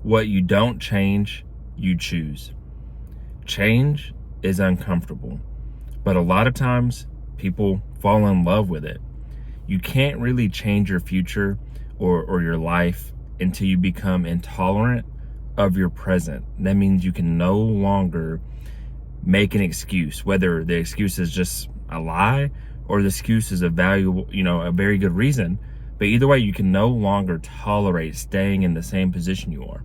What you don't change, you choose. Change is uncomfortable, but a lot of times people fall in love with it. You can't really change your future or your life until you become intolerant of your present. That means you can no longer make an excuse, whether the excuse is just a lie or the excuse is a valuable, a very good reason. But either way, you can no longer tolerate staying in the same position you are.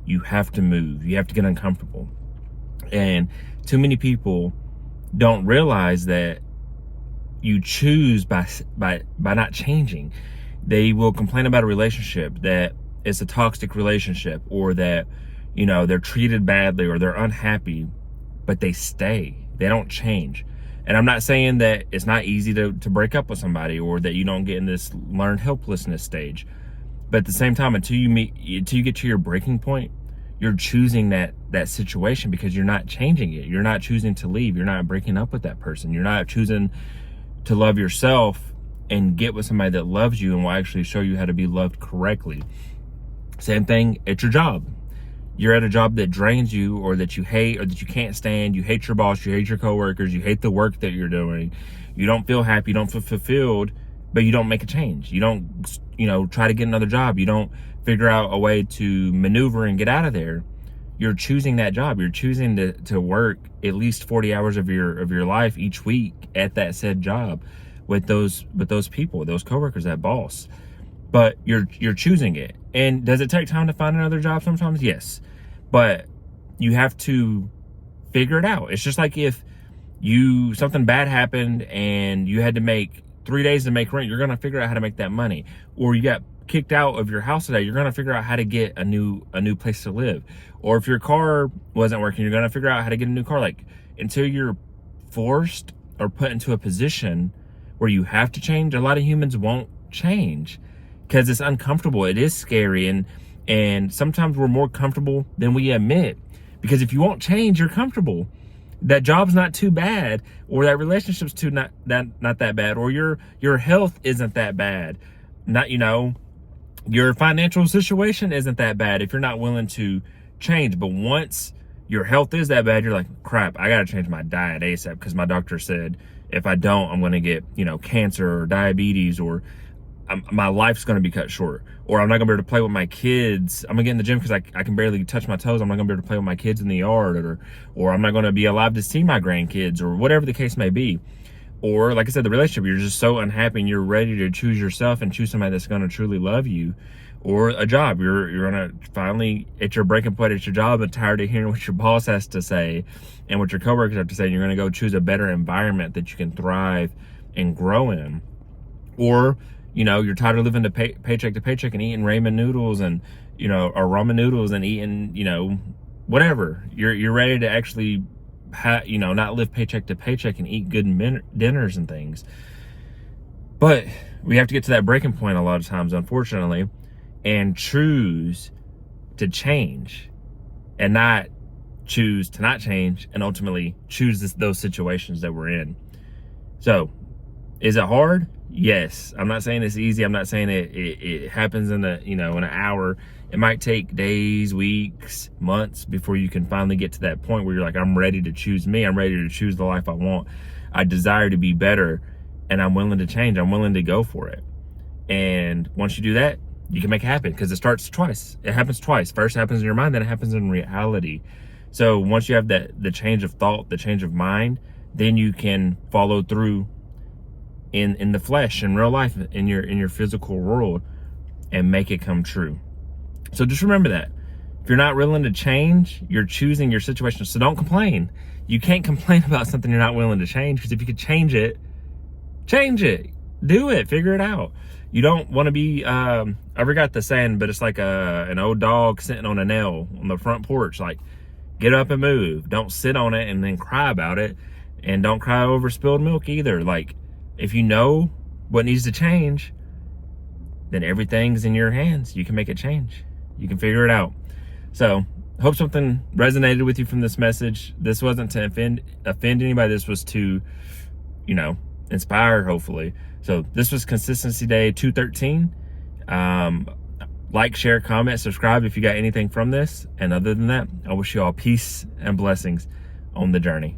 You have to move. You have to get uncomfortable. And too many people don't realize that you choose by not changing. They will complain about a relationship that it's a toxic relationship, or that they're treated badly or they're unhappy, but they stay. They don't change. And I'm not saying that it's not easy to break up with somebody, or that you don't get in this learned helplessness stage. But at the same time, until you get to your breaking point, you're choosing that situation, because you're not changing it. You're not choosing to leave. You're not breaking up with that person. You're not choosing to love yourself and get with somebody that loves you and will actually show you how to be loved correctly. Same thing at your job. You're at a job that drains you, or that you hate, or that you can't stand. You hate your boss, you hate your coworkers, you hate the work that you're doing. You don't feel happy, you don't feel fulfilled, but you don't make a change. You don't, try to get another job. You don't figure out a way to maneuver and get out of there. You're choosing that job. You're choosing to work at least 40 hours of your life each week at that said job with those people, those coworkers, that boss. But you're choosing it. And does it take time to find another job sometimes? Yes. But you have to figure it out. It's just like if something bad happened and you had to make 3 days to make rent, you're going to figure out how to make that money. Or you got kicked out of your house today, you're going to figure out how to get a new place to live. Or if your car wasn't working, you're going to figure out how to get a new car. Like, until you're forced or put into a position where you have to change, a lot of humans won't change because it's uncomfortable. It is scary. And sometimes we're more comfortable than we admit, because if you won't change, you're comfortable. That job's not too bad, or that relationship's not that bad, or your health isn't that bad. Your financial situation isn't that bad if you're not willing to change. But once your health is that bad, you're like, crap, I got to change my diet ASAP, because my doctor said if I don't, I'm going to get, cancer or diabetes, or my life's going to be cut short, or I'm not going to be able to play with my kids. I'm going to get in the gym because I can barely touch my toes. I'm not going to be able to play with my kids in the yard, or I'm not going to be alive to see my grandkids, or whatever the case may be. Or like I said, the relationship, you're just so unhappy and you're ready to choose yourself and choose somebody that's going to truly love you. Or a job, you're going to finally, at your breaking point at your job, and tired of hearing what your boss has to say and what your coworkers have to say, and you're going to go choose a better environment that you can thrive and grow in. Or you're tired of living paycheck to paycheck and eating ramen noodles and, or ramen noodles and eating, whatever. You're ready to actually, not live paycheck to paycheck and eat good dinners and things. But we have to get to that breaking point a lot of times, unfortunately, and choose to change, and not choose to not change, and ultimately choose those situations that we're in. So, is it hard? Yes. I'm not saying it's easy. I'm not saying it happens in an hour. It might take days, weeks, months before you can finally get to that point where you're like, I'm ready to choose me. I'm ready to choose the life I want. I desire to be better, and I'm willing to change. I'm willing to go for it. And once you do that, you can make it happen, because it starts twice. It happens twice. First it happens in your mind, then it happens in reality. So once you have the change of thought, the change of mind, then you can follow through in the flesh, in real life, in your physical world, and make it come true. So just remember that. If you're not willing to change, you're choosing your situation. So don't complain. You can't complain about something you're not willing to change, because if you could change it. Do it. Figure it out. You don't want to be, I forgot the saying, but it's like an old dog sitting on a nail on the front porch. Like, get up and move. Don't sit on it and then cry about it. And don't cry over spilled milk either. Like, if you know what needs to change, then everything's in your hands. You can make it change. You can figure it out. So, hope something resonated with you from this message. This wasn't to offend anybody. This was to, inspire, hopefully. So, this was Consistency Day 213. Like, share, comment, subscribe if you got anything from this. And other than that, I wish you all peace and blessings on the journey.